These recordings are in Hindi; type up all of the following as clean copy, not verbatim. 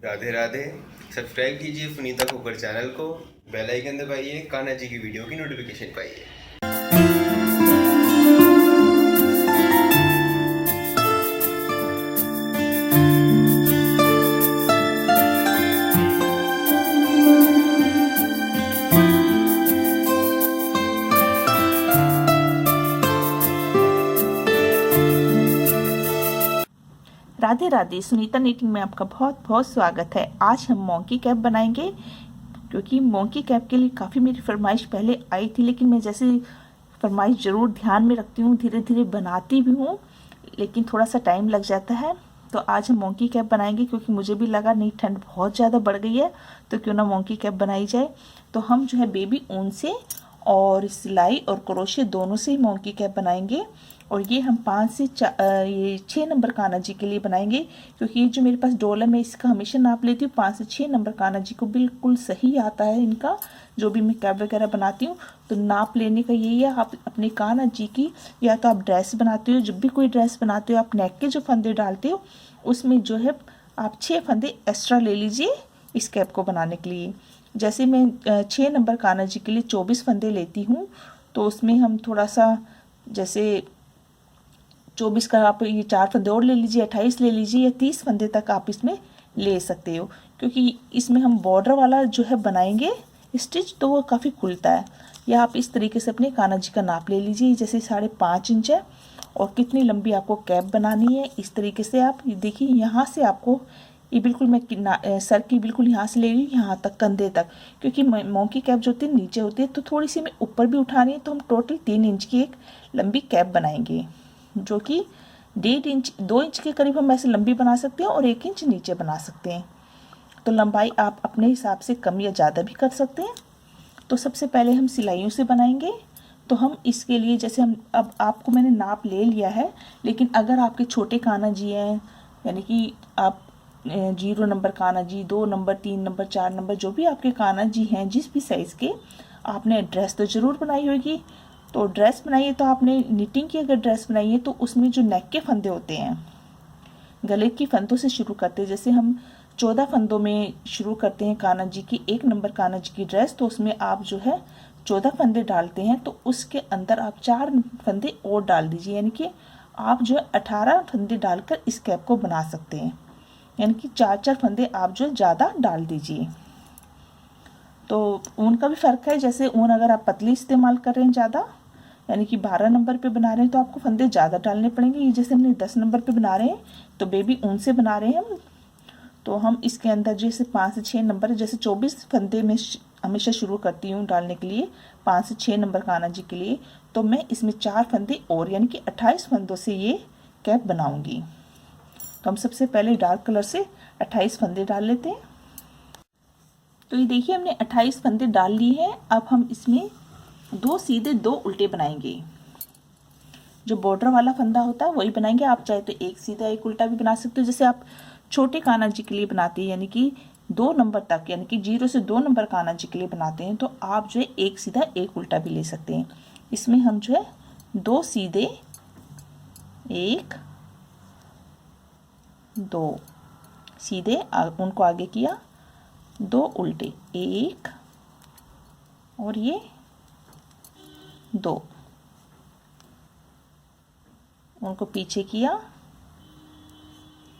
राधे राधे। सब्सक्राइब कीजिए सुनीता खोकर चैनल को, बेल आइकन दबाइए, कान्हा जी की वीडियो की नोटिफिकेशन पाइए। राधे राधे। सुनीता नीटिंग में आपका बहुत बहुत स्वागत है। आज हम मोंकी कैप बनाएंगे, क्योंकि मोंकी कैप के लिए काफ़ी मेरी फरमाइश पहले आई थी, लेकिन मैं जैसे फरमाइश ज़रूर ध्यान में रखती हूँ, धीरे धीरे बनाती भी हूँ, लेकिन थोड़ा सा टाइम लग जाता है। तो आज हम मोंकी कैप बनाएंगे, क्योंकि मुझे भी लगा नहीं ठंड बहुत ज़्यादा बढ़ गई है तो क्यों ना मोंकी कैप बनाई जाए। तो हम जो है बेबी ऊन से और सिलाई और क्रोशे दोनों से ही मोंकी कैप बनाएंगे। और ये हम 6 नंबर कान्हा जी के लिए बनाएंगे, क्योंकि ये जो मेरे पास डोल है मैं इसका हमेशा नाप लेती हूँ। 5 से 6 नंबर कान्हा जी को बिल्कुल सही आता है इनका, जो भी मैं कैप वगैरह बनाती हूँ। तो नाप लेने का यही है। आप अपने कान्हा जी की, या तो आप ड्रेस बनाते हो, जब भी कोई ड्रेस बनाते हो आप नेक के जो फंदे डालते हो उसमें जो है आप 6 फंदे एक्स्ट्रा ले लीजिए इस कैप को बनाने के लिए। जैसे मैं 6 नंबर कान्हा जी के लिए 24 फंदे लेती हूँ, तो उसमें हम थोड़ा सा जैसे 24 का आप ये 4 फंदे और ले लीजिए, 28 ले लीजिए, या 30 फंदे तक आप इसमें ले सकते हो, क्योंकि इसमें हम बॉर्डर वाला जो है बनाएंगे स्टिच, तो वो काफ़ी खुलता है। या आप इस तरीके से अपने कान्हा जी का नाप ले लीजिए, जैसे 5.5 इंच है और कितनी लंबी आपको कैप बनानी है। इस तरीके से आप देखिए, यहाँ से आपको ये बिल्कुल मैं सर की बिल्कुल यहाँ से ले रही हूँ यहाँ तक, कंधे तक, क्योंकि मोंकी कैप जो होती है नीचे होती है, तो थोड़ी सी मैं ऊपर भी उठानी है। तो हम टोटल 3 इंच की एक लंबी कैप बनाएंगे, जो कि 1.5 इंच 2 इंच के करीब हम ऐसे लंबी बना सकते हैं और 1 इंच नीचे बना सकते हैं। तो लंबाई आप अपने हिसाब से कम या ज़्यादा भी कर सकते हैं। तो सबसे पहले हम सिलाइयों से बनाएंगे। तो हम इसके लिए जैसे हम, अब आपको मैंने नाप ले लिया है, लेकिन अगर आपके छोटे कान्हा जी हैं, यानी कि आप 0 number Kanha ji, 2 number, 3 number, 4 number, जो भी आपके कान्हा जी हैं जिस भी साइज़ के, आपने ड्रेस तो ज़रूर बनाई होगी। तो ड्रेस बनाइए, तो आपने निटिंग की अगर ड्रेस बनाई है तो उसमें जो नेक के फंदे होते हैं, गले की फंदों से शुरू करते हैं। जैसे हम 14 फंदों में शुरू करते हैं कान्हा जी की 1 नंबर कान्हा जी की ड्रेस, तो उसमें आप जो है 14 फंदे डालते हैं, तो उसके अंदर आप 4 फंदे और डाल दीजिए, यानी कि आप जो है 18 फंदे डालकर इस कैप को बना सकते हैं। यानी कि 4-4 फंदे आप जो ज़्यादा डाल दीजिए। तो ऊन का भी फ़र्क है, जैसे ऊन अगर आप पतली इस्तेमाल कर रहे हैं ज़्यादा, यानी कि 12 नंबर पे बना रहे हैं, तो आपको फंदे ज़्यादा डालने पड़ेंगे। ये जैसे हमने 10 नंबर पे बना रहे हैं तो बेबी ऊन से बना रहे हैं हम, तो हम इसके अंदर जैसे 5 से 6 नंबर, जैसे 24 फंदे में हमेशा शुरू करती हूँ डालने के लिए 5 से 6 नंबर कान्हा जी के लिए, तो मैं इसमें 4 फंदे और, यानी कि 28 फंदों से ये कैप बनाऊँगी। तो हम सबसे पहले डार्क कलर से 28 फंदे डाल लेते हैं। तो ये देखिए हमने 28 फंदे डाल लिए हैं। अब हम इसमें 2 सीधे 2 उल्टे बनाएंगे। जो बॉर्डर वाला फंदा होता है वही बनाएंगे। आप चाहे तो एक सीधा एक उल्टा भी बना सकते हो, जैसे आप छोटे कान्हा जी के लिए बनाते हैं, यानी कि 2 नंबर तक, यानी कि 0 से 2 नंबर कान्हा जी के लिए बनाते हैं, तो आप जो है एक सीधा एक उल्टा भी ले सकते हैं। इसमें हम जो है 2 सीधे, 1 2 सीधे, उनको आगे किया, 2 उल्टे, 1 और ये 2, उनको पीछे किया,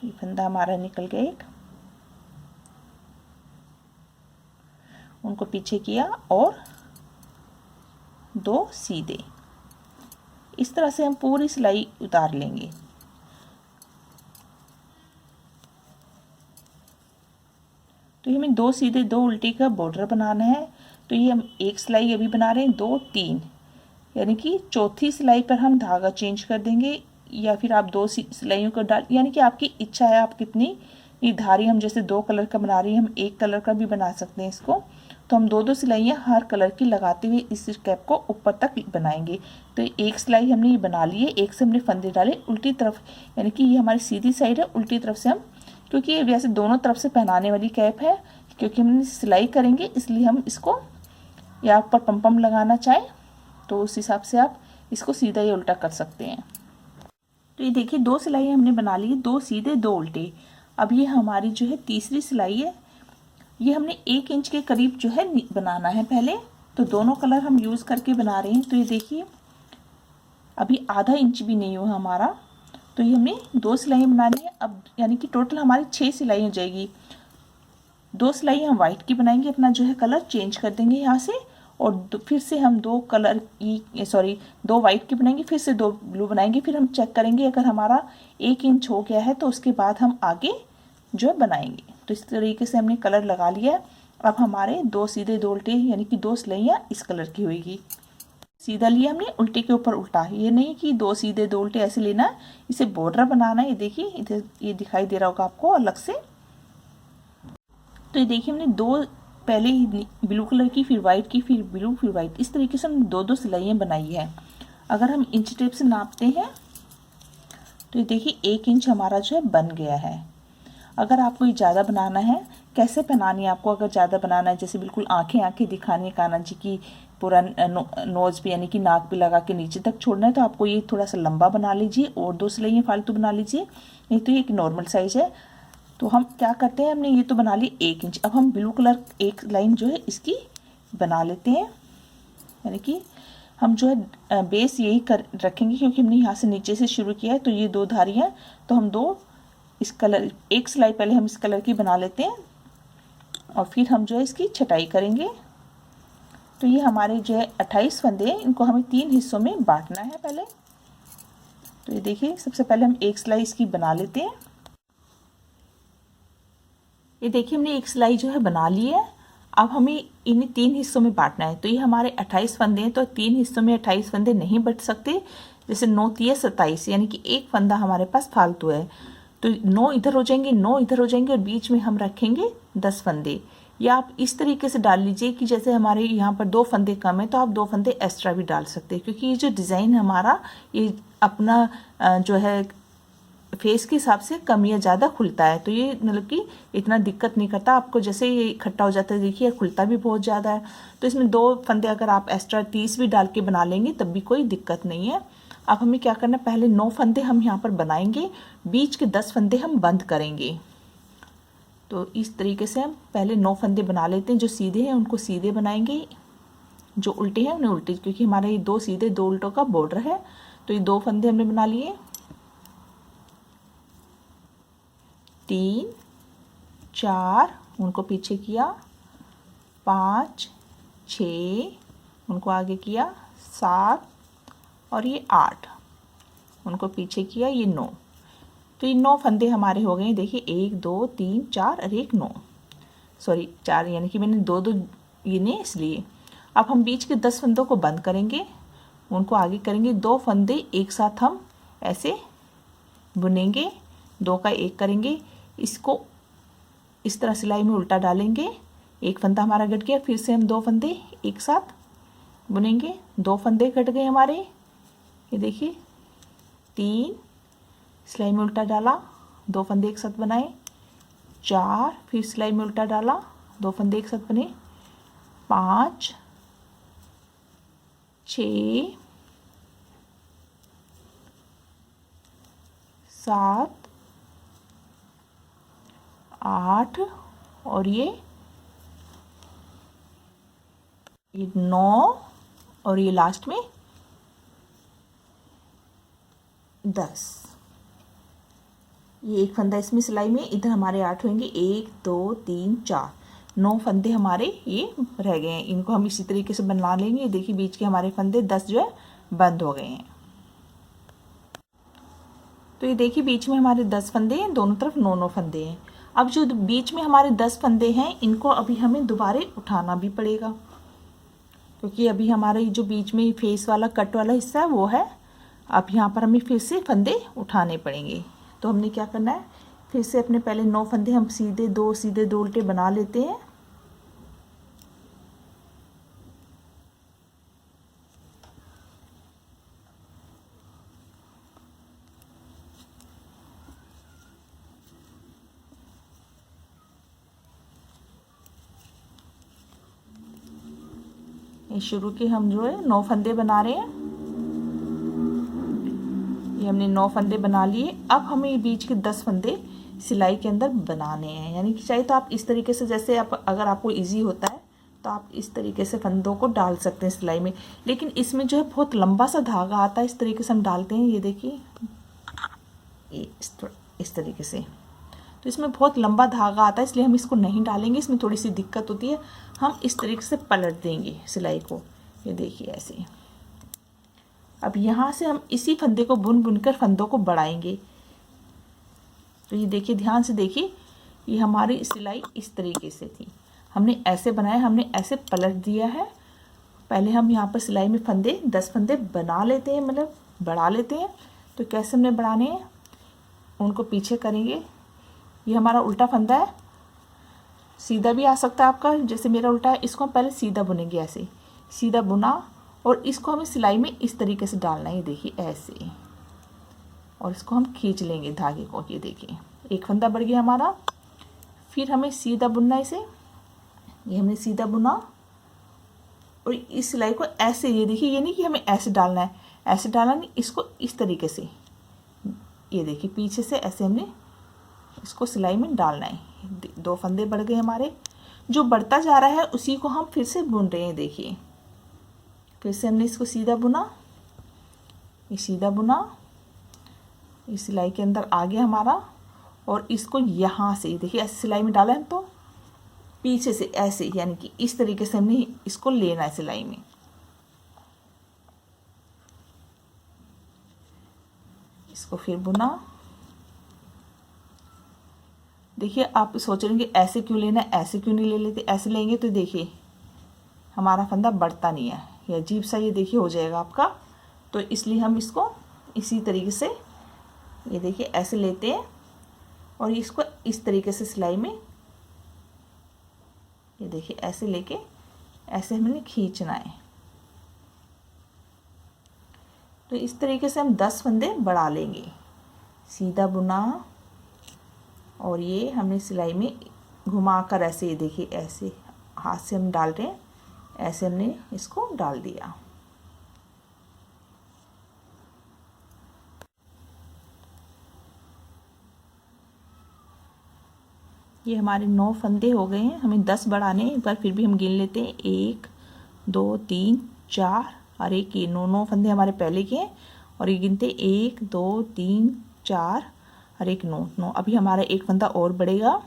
ये फंदा हमारा निकल गया एक, उनको पीछे किया और 2 सीधे। इस तरह से हम पूरी सिलाई उतार लेंगे। तो ये हमें 2 सीधे 2 उल्टे का बॉर्डर बनाना है। तो ये हम एक सिलाई अभी बना रहे हैं, 2 3, यानी कि चौथी सिलाई पर हम धागा चेंज कर देंगे, या फिर आप 2 सिलाइयों को डाल, यानी कि आपकी इच्छा है आप कितनी ये धारी, हम जैसे 2 कलर का बना रही हैं, हम 1 कलर का भी बना सकते हैं इसको। तो हम 2-2 सिलाइयाँ हर कलर की लगाते हुए इस कैप को ऊपर तक बनाएंगे। तो एक सिलाई हमने ये बना ली है, एक से हमने फंदे डाले उल्टी तरफ, यानी कि ये हमारी सीधी साइड है, उल्टी तरफ से हम, क्योंकि ये वैसे दोनों तरफ से पहनाने वाली कैप है, क्योंकि हम सिलाई करेंगे इसलिए हम इसको, या ऊपर पम लगाना चाहें तो उस हिसाब से आप इसको सीधा या उल्टा कर सकते हैं। तो ये देखिए 2 सिलाई हमने बना ली, 2 सीधे 2 उल्टे। अब ये हमारी जो है तीसरी सिलाई है, ये हमने 1 इंच के करीब जो है बनाना है पहले। तो दोनों कलर हम यूज़ करके बना रहे हैं। तो ये देखिए अभी आधा इंच भी नहीं हुआ हमारा, तो ये हमने 2 सिलाई बनानी है। अब यानी कि टोटल हमारी 6 सिलाई हो जाएगी। 2 सिलाई हम वाइट की बनाएंगे, अपना जो है कलर चेंज कर देंगे यहाँ से, और फिर से हम 2 कलर की 2 वाइट की बनाएंगे, फिर से 2 ब्लू बनाएंगे। फिर हम चेक करेंगे अगर हमारा 1 इंच हो गया है तो उसके बाद हम आगे जो है बनाएंगे। तो इस तरीके से हमने कलर लगा लिया। अब हमारे 2 सीधे 2 उल्टे यानी कि 2 सिलाइयाँ इस कलर की होगी। सीधा लिया हमने, उल्टे के ऊपर उल्टा, ये नहीं कि 2 सीधे 2 उल्टे ऐसे लेना, इसे बॉर्डर बनाना है। ये देखिए इधर ये दिखाई दे रहा होगा आपको अलग से। तो ये देखिए हमने 2 पहले ही ब्लू कलर की, फिर वाइट की, फिर ब्लू, फिर वाइट, इस तरीके से हमने 2-2 सिलाइयाँ बनाई है। अगर हम इंच टेप से नापते हैं तो ये देखिए 1 इंच हमारा जो है बन गया है। अगर आपको ये ज़्यादा बनाना है, कैसे बनानी है आपको, अगर ज़्यादा बनाना है जैसे बिल्कुल आंखें दिखानी है कान्हा जी की, पूरा नोज़ पे यानी कि नाक पे लगा के नीचे तक छोड़ना है, तो आपको ये थोड़ा सा लंबा बना लीजिए और 2 सिलाइयाँ फालतू बना लीजिए। नहीं तो ये एक नॉर्मल साइज़ है। तो हम क्या करते हैं, हमने ये तो बना ली 1 इंच। अब हम ब्लू कलर एक लाइन जो है इसकी बना लेते हैं, यानी कि हम जो है बेस यही कर रखेंगे क्योंकि हमने यहाँ से नीचे से शुरू किया है। तो ये 2 धारियाँ, तो हम 2 इस कलर, 1 सिलाई पहले हम इस कलर की बना लेते हैं और फिर हम जो है इसकी छटाई करेंगे। तो ये हमारे जो है 28 फंदे हैं, इनको हमें 3 हिस्सों में बांटना है पहले। तो ये देखिए सबसे पहले हम 1 सिलाई इसकी बना लेते हैं। ये देखिए हमने 1 सिलाई जो है बना ली है। अब हमें इन्हें 3 हिस्सों में बांटना है। तो ये हमारे 28 फंदे हैं, तो 3 हिस्सों में 28 फंदे नहीं बट सकते। जैसे 9 3 27, यानी कि 1 फंदा हमारे पास फालतू है। तो 9 इधर हो जाएंगे, 9 इधर हो जाएंगे और बीच में हम रखेंगे 10 फंदे। या आप इस तरीके से डाल लीजिए कि जैसे हमारे यहाँ पर 2 फंदे कम है तो आप 2 फंदे एक्स्ट्रा भी डाल सकते हैं, क्योंकि ये जो डिज़ाइन हमारा ये अपना जो है फेस के हिसाब से कम या ज़्यादा खुलता है। तो ये मतलब कि इतना दिक्कत नहीं करता आपको। जैसे ये इकट्ठा हो जाता है, देखिए खुलता भी बहुत ज़्यादा है। तो इसमें 2 फंदे अगर आप एक्स्ट्रा 30 भी डाल के बना लेंगे तब भी कोई दिक्कत नहीं है। अब हमें क्या करना है, पहले 9 फंदे हम यहाँ पर बनाएंगे, बीच के 10 फंदे हम बंद करेंगे। तो इस तरीके से हम पहले 9 फंदे बना लेते हैं। जो सीधे हैं उनको सीधे बनाएंगे, जो उल्टे हैं उन्हें उल्टे, क्योंकि हमारा ये 2 सीधे 2 उल्टों का बॉर्डर है। तो ये 2 फंदे हमने बना लिए, 3 4 उनको पीछे किया, 5 6 उनको आगे किया, 7 और ये 8 उनको पीछे किया, ये 9। तो ये 9 फंदे हमारे हो गए। देखिए 1 2 3 4 और 1 9, सॉरी 4, यानी कि मैंने 2 ये नहीं इसलिए। अब हम बीच के 10 फंदों को बंद करेंगे, उनको आगे करेंगे। 2 फंदे एक साथ हम ऐसे बुनेंगे, 2 का 1 करेंगे, इसको इस तरह सिलाई में उल्टा डालेंगे। 1 फंदा हमारा कट गया, फिर से हम 2 फंदे एक साथ बुनेंगे। 2 फंदे कट गए हमारे, ये देखिए 3 सिलाई में उल्टा डाला, 2 फंदे एक साथ बनाए, 4 फिर सिलाई में उल्टा डाला, 2 फंदे एक साथ बने, 5 6 7 8 और ये 9 और ये लास्ट में 10। ये 1 फंदा इसमें सिलाई में, इधर हमारे 8 होंगे, 1 2 3 4, 9 फंदे हमारे ये रह गए हैं। इनको हम इसी तरीके से बना लेंगे। देखिए बीच के हमारे फंदे 10 जो है बंद हो गए हैं। तो ये देखिए बीच में हमारे 10 फंदे हैं, दोनों तरफ 9 फंदे हैं। अब जो बीच में हमारे 10 फंदे हैं, इनको अभी हमें दोबारा उठाना भी पड़ेगा, क्योंकि अभी हमारे जो बीच में फेस वाला कट वाला हिस्सा है वो है। अब यहाँ पर हमें फिर से फंदे उठाने पड़ेंगे। तो हमने क्या करना है, फिर से अपने पहले 9 फंदे हम सीधे 2 उल्टे बना लेते हैं। ये शुरू के हम जो है 9 फंदे बना रहे हैं। ये हमने 9 फंदे बना लिए। अब हमें ये बीच के 10 फंदे सिलाई के अंदर बनाने हैं। यानी कि चाहे तो आप इस तरीके से, जैसे आप अगर आपको इजी होता है तो आप इस तरीके से फंदों को डाल सकते हैं सिलाई में, लेकिन इसमें जो है बहुत लंबा सा धागा आता है। इस तरीके से हम डालते हैं, ये देखिए इस तरीके से, तो इसमें बहुत लंबा धागा आता है, इसलिए हम इसको नहीं डालेंगे। इसमें थोड़ी सी दिक्कत होती है। हम इस तरीके से पलट देंगे सिलाई को, ये देखिए ऐसे। अब यहाँ से हम इसी फंदे को बुन बुनकर फंदों को बढ़ाएंगे। तो ये देखिए, ध्यान से देखिए, ये हमारी सिलाई इस तरीके से थी, हमने ऐसे बनाया, हमने ऐसे पलट दिया है। पहले हम यहाँ पर सिलाई में फंदे 10 फंदे बना लेते हैं, मतलब बढ़ा लेते हैं। तो कैसे हमने बढ़ाने हैं, उनको पीछे करेंगे। ये हमारा उल्टा फंदा है, सीधा भी आ सकता है आपका, जैसे मेरा उल्टा है। इसको हम पहले सीधा बुनेंगे, ऐसे सीधा बुना, और इसको हमें सिलाई में इस तरीके से डालना है, ये देखिए ऐसे, और इसको हम खींच लेंगे धागे को, ये देखिए एक फंदा बढ़ गया हमारा। फिर हमें सीधा बुनना है इसे, ये हमने सीधा बुना, और इस सिलाई को ऐसे, ये देखिए, ये नहीं कि हमें ऐसे डालना है, ऐसे डालना नहीं, इसको इस तरीके से, ये देखिए पीछे से ऐसे हमने इसको सिलाई में डालना है। 2 फंदे बढ़ गए हमारे। जो बढ़ता जा रहा है उसी को हम फिर से बुन रहे हैं, देखिए फिर से हमने इसको सीधा बुना, ये सीधा बुना, ये सिलाई के अंदर आ गया हमारा, और इसको यहाँ से देखिए ऐसे सिलाई में डाला है, तो पीछे से ऐसे, यानी कि इस तरीके से हमने इसको लेना है सिलाई में। इसको फिर बुना। देखिए आप सोच रहे हैं कि ऐसे क्यों लेना है, ऐसे क्यों नहीं ले लेते, ऐसे लेंगे तो देखिए हमारा फंदा बढ़ता नहीं है, ये अजीब सा ये देखिए हो जाएगा आपका। तो इसलिए हम इसको इसी तरीके से, ये देखिए ऐसे लेते हैं, और इसको इस तरीके से सिलाई में, ये देखिए ऐसे लेके ऐसे हमने खींचना है। तो इस तरीके से हम 10 फंदे बढ़ा लेंगे। सीधा बुना, और ये हमने सिलाई में घुमाकर ऐसे, ये देखिए ऐसे हाथ से हम डाल रहे हैं, ऐसे हमने इसको डाल दिया। ये हमारे 9 फंदे हो गए हैं, हमें 10 बढ़ाने हैं। एक बार फिर भी हम गिन लेते हैं, 1 2 3 4 और 1, ये 9 फंदे हमारे पहले के हैं। और ये गिनते 1 2 3 4 और 1 9। अभी हमारा एक फंदा और बढ़ेगा,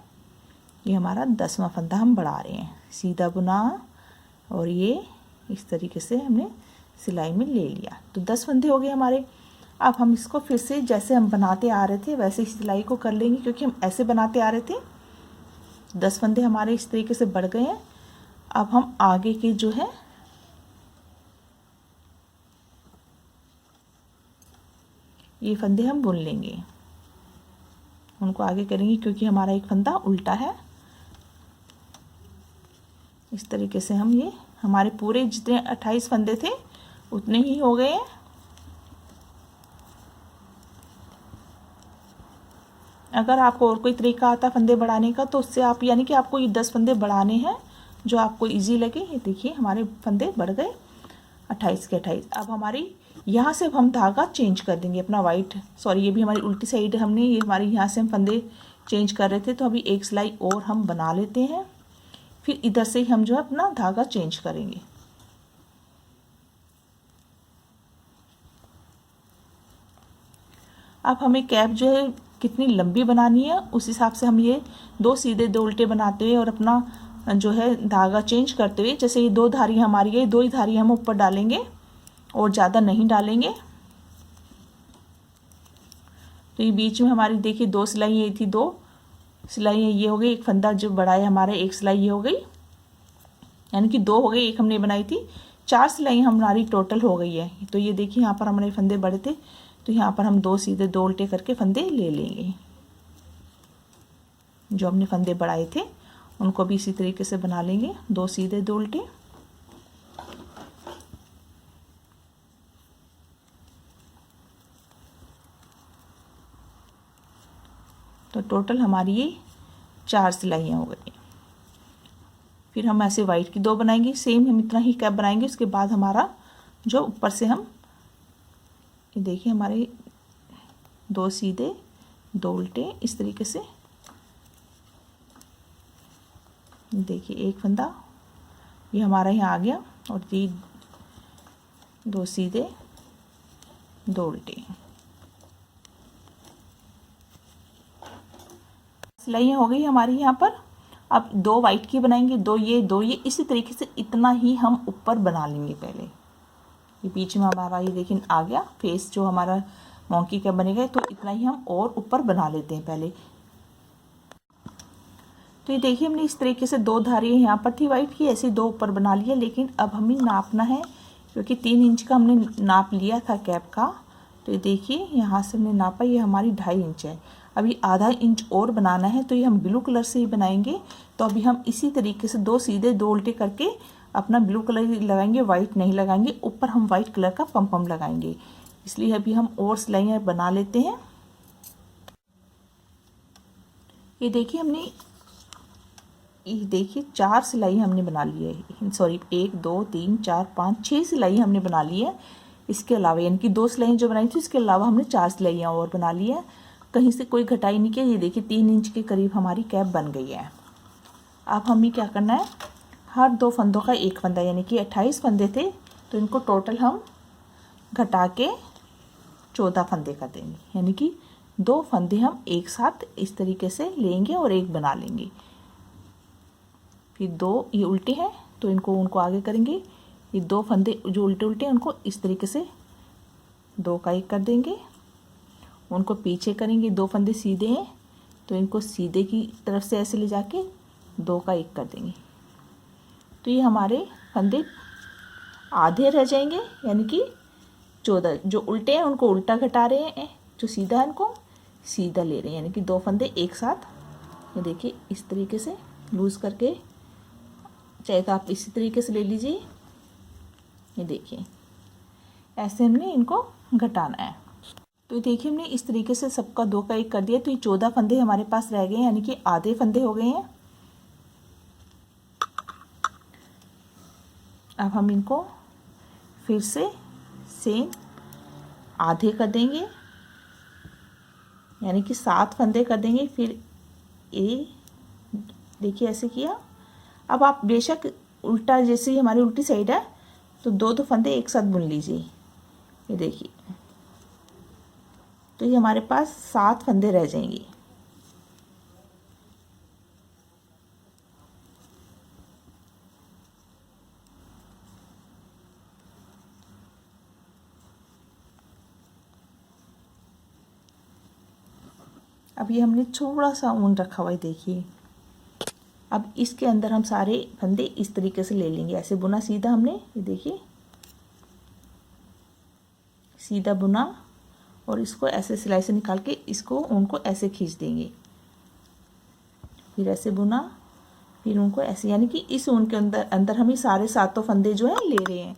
ये हमारा 10वां फंदा हम बढ़ा रहे हैं। सीधा बुना, और ये इस तरीके से हमने सिलाई में ले लिया। तो 10 फंदे हो गए हमारे। अब हम इसको फिर से जैसे हम बनाते आ रहे थे वैसे ही सिलाई को कर लेंगे, क्योंकि हम ऐसे बनाते आ रहे थे। 10 फंदे हमारे इस तरीके से बढ़ गए हैं। अब हम आगे के जो है ये फंदे हम बुन लेंगे, उनको आगे करेंगे, क्योंकि हमारा एक फंदा उल्टा है। इस तरीके से हम, ये हमारे पूरे जितने 28 फंदे थे उतने ही हो गए हैं। अगर आपको और कोई तरीका आता फंदे बढ़ाने का तो उससे आप, यानी कि आपको ये 10 फंदे बढ़ाने हैं जो आपको इजी लगे। ये देखिए हमारे फंदे बढ़ गए 28 के 28। अब हमारी यहाँ से अब हम धागा चेंज कर देंगे अपना वाइट, सॉरी ये भी हमारी उल्टी साइड हमने, ये हमारी यहाँ से हम फंदे चेंज कर रहे थे, तो अभी एक सिलाई और हम बना लेते हैं। फिर इधर से ही हम जो है अपना धागा चेंज करेंगे। अब हमें कैप जो है कितनी लंबी बनानी है उस हिसाब से हम ये 2 सीधे 2 उल्टे बनाते हुए और अपना जो है धागा चेंज करते हुए, जैसे ये 2 धारी हमारी है, 2 ही धारी हम ऊपर डालेंगे और ज़्यादा नहीं डालेंगे। तो ये बीच में हमारी देखिए 2 सिलाइयाँ थी, 2 सिलाइयाँ ये हो गई, एक फंदा जो बड़ा है हमारा, एक सिलाई ये हो गई, यानी कि 2 हो गई, एक हमने बनाई थी, 4 सिलाइयाँ हमारी टोटल हो गई है। तो ये देखिए यहाँ पर हमारे फंदे बड़े थे, तो यहाँ पर हम 2 सीधे 2 उल्टे करके फंदे ले लेंगे। जो हमने फंदे बढ़ाए थे उनको भी इसी तरीके से बना लेंगे, 2 सीधे 2 उल्टे। तो टोटल हमारी ये 4 सिलाइयाँ हो गई। फिर हम ऐसे वाइट की 2 बनाएंगे, सेम हम इतना ही कैप बनाएंगे। उसके बाद हमारा जो ऊपर से हम, ये देखिए हमारे 2 सीधे 2 उल्टे, इस तरीके से। देखिए एक फंदा ये हमारा यहाँ आ गया और ये 2 सीधे 2 उल्टे। सिलाइयाँ हो गई हमारी यहाँ पर। अब 2 वाइट की बनाएंगे, 2 ये, इसी तरीके से इतना ही हम ऊपर बना लेंगे। पहले ये बीच में हमारा ये देखिए आ गया फेस जो हमारा मोंकी कैप बनेगा, तो इतना ही हम और ऊपर बना लेते हैं पहले। तो ये देखिए हमने इस तरीके से 2 धारियाँ यहाँ पर थी वाइट की, ऐसे 2 ऊपर बना लिया। लेकिन अब हमें नापना है, क्योंकि 3 इंच का हमने नाप लिया था कैप का। तो ये देखिए यहाँ से हमने नापा, ये हमारी 2.5 इंच है। अभी आधा इंच और बनाना है, तो ये हम ब्लू कलर से ही बनाएंगे। तो अभी हम इसी तरीके से 2 सीधे 2 उल्टे करके अपना ब्लू कलर लगाएंगे, वाइट नहीं लगाएंगे। ऊपर हम वाइट कलर का पम लगाएंगे, इसलिए अभी हम और सिलाइयाँ बना लेते हैं। ये देखिए हमने, ये देखिए 4 सिलाई हमने बना ली है, सॉरी 1 2 3 4 5 6 सिलाई हमने बना ली है। इसके अलावा यानी कि 2 सिलाई जो बनाई थी, इसके अलावा हमने 4 सिलाइयाँ और बना ली है, कहीं से कोई घटाई नहीं किया। ये देखिए 3 इंच के करीब हमारी कैप बन गई है। अब हमें क्या करना है, हर 2 फंदों का 1 फंदा, यानी कि 28 फंदे थे, तो इनको टोटल हम घटा के 14 फंदे कर देंगे। यानी कि 2 फंदे हम एक साथ इस तरीके से लेंगे और एक बना लेंगे। फिर 2 ये उल्टे हैं, तो उनको आगे करेंगे। ये 2 फंदे जो उल्टे हैं उनको इस तरीके से 2 का 1 कर देंगे, उनको पीछे करेंगे। 2 फंदे सीधे हैं, तो इनको सीधे की तरफ से ऐसे ले जाके 2 का 1 कर देंगे। तो ये हमारे फंदे आधे रह जाएंगे, यानी कि 14। जो उल्टे हैं उनको उल्टा घटा रहे हैं, जो सीधा है उनको सीधा ले रहे हैं, यानी कि 2 फंदे एक साथ। ये देखिए इस तरीके से लूज़ करके, चाहे तो आप इसी तरीके से ले लीजिए। ये देखिए ऐसे हमने इनको घटाना है। तो देखिए हमने इस तरीके से सबका 2 का 1 कर दिया, तो ये 14 फंदे हमारे पास रह गए, यानी कि आधे फंदे हो गए हैं। अब हम इनको फिर से सेम आधे कर देंगे, यानी कि 7 फंदे कर देंगे। फिर ये देखिए ऐसे किया। अब आप बेशक उल्टा, जैसे ही हमारी उल्टी साइड है, तो 2 फंदे एक साथ बुन लीजिए। ये देखिए, तो ये हमारे पास 7 फंदे रह जाएंगे। अब ये हमने थोड़ा सा ऊन रखा हुआ है, देखिए। अब इसके अंदर हम सारे फंदे इस तरीके से ले लेंगे, ऐसे बुना सीधा हमने। ये देखिए सीधा बुना, और इसको ऐसे सिलाई से निकाल के इसको उनको ऐसे खींच देंगे। फिर ऐसे बुना, फिर उनको ऐसे, यानी कि इस ऊन के अंदर हम ये सारे 7 फंदे जो है ले रहे हैं।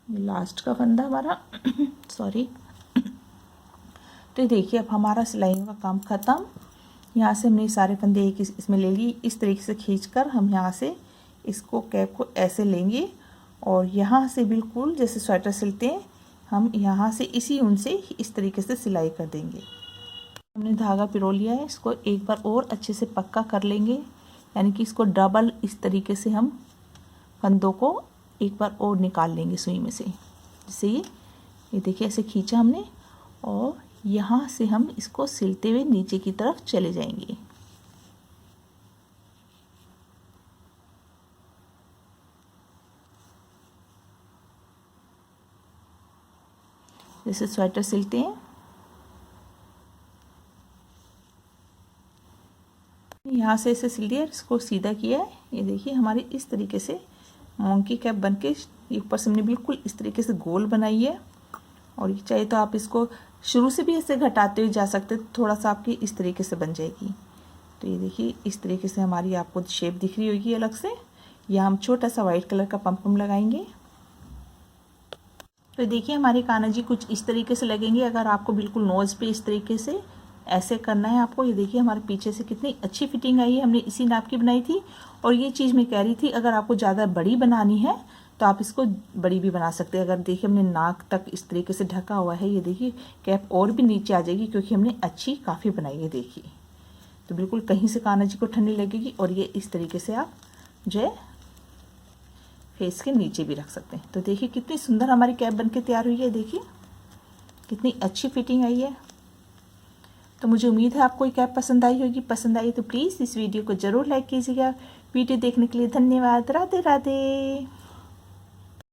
लास्ट का फंदा हमारा सॉरी। तो ये देखिए अब हमारा सिलाइयों का काम ख़त्म। यहाँ से हमने सारे फंदे एक इसमें ले लिए, इस तरीके से खींचकर हम यहाँ से इसको कैप को ऐसे लेंगे, और यहाँ से बिल्कुल जैसे स्वेटर सिलते हैं, हम यहाँ से इसी ऊन से इस तरीके से सिलाई कर देंगे। हमने धागा पिरो लिया है, इसको एक बार और अच्छे से पक्का कर लेंगे, यानी कि इसको डबल इस तरीके से हम फंदों को एक बार और निकाल लेंगे सुई में से। जैसे ये देखिए ऐसे खींचा हमने, और यहाँ से हम इसको सिलते हुए नीचे की तरफ चले जाएंगे। जैसे स्वेटर सिलते हैं। यहाँ से ऐसे सिल दिया, इसको सीधा किया है। ये देखिए हमारी इस तरीके से मोंकी कैप बनके ऊपर से हमने बिल्कुल इस तरीके से गोल बनाई है। और ये चाहे तो आप इसको शुरू से भी ऐसे घटाते हुए जा सकते, थोड़ा सा आपकी इस तरीके से बन जाएगी। तो ये देखिए इस तरीके से हमारी आपको शेप दिख रही होगी अलग से। या हम छोटा सा वाइट कलर का पम लगाएंगे। तो देखिए हमारे कान्हा जी कुछ इस तरीके से लगेंगे। अगर आपको बिल्कुल नोज़ पे इस तरीके से ऐसे करना है आपको, ये देखिए हमारे पीछे से कितनी अच्छी फिटिंग आई है। हमने इसी नाप की बनाई थी। और ये चीज़ मैं कह रही थी, अगर आपको ज़्यादा बड़ी बनानी है तो आप इसको बड़ी भी बना सकते हैं। अगर देखिए हमने नाक तक इस तरीके से ढका हुआ है, ये देखिए कैप और भी नीचे आ जाएगी क्योंकि हमने अच्छी काफ़ी बनाई है। देखिए तो बिल्कुल कहीं से कान्हा जी को ठंडी लगेगी। और ये इस तरीके से आप जो है फेस के नीचे भी रख सकते हैं। तो देखिए कितनी सुंदर हमारी कैप बन के तैयार हुई है। देखिए कितनी अच्छी फिटिंग आई है। तो मुझे उम्मीद है आपको ये कैप पसंद आई होगी। पसंद आई तो प्लीज़ इस वीडियो को ज़रूर लाइक कीजिएगा। वीडियो देखने के लिए धन्यवाद। राधे राधे।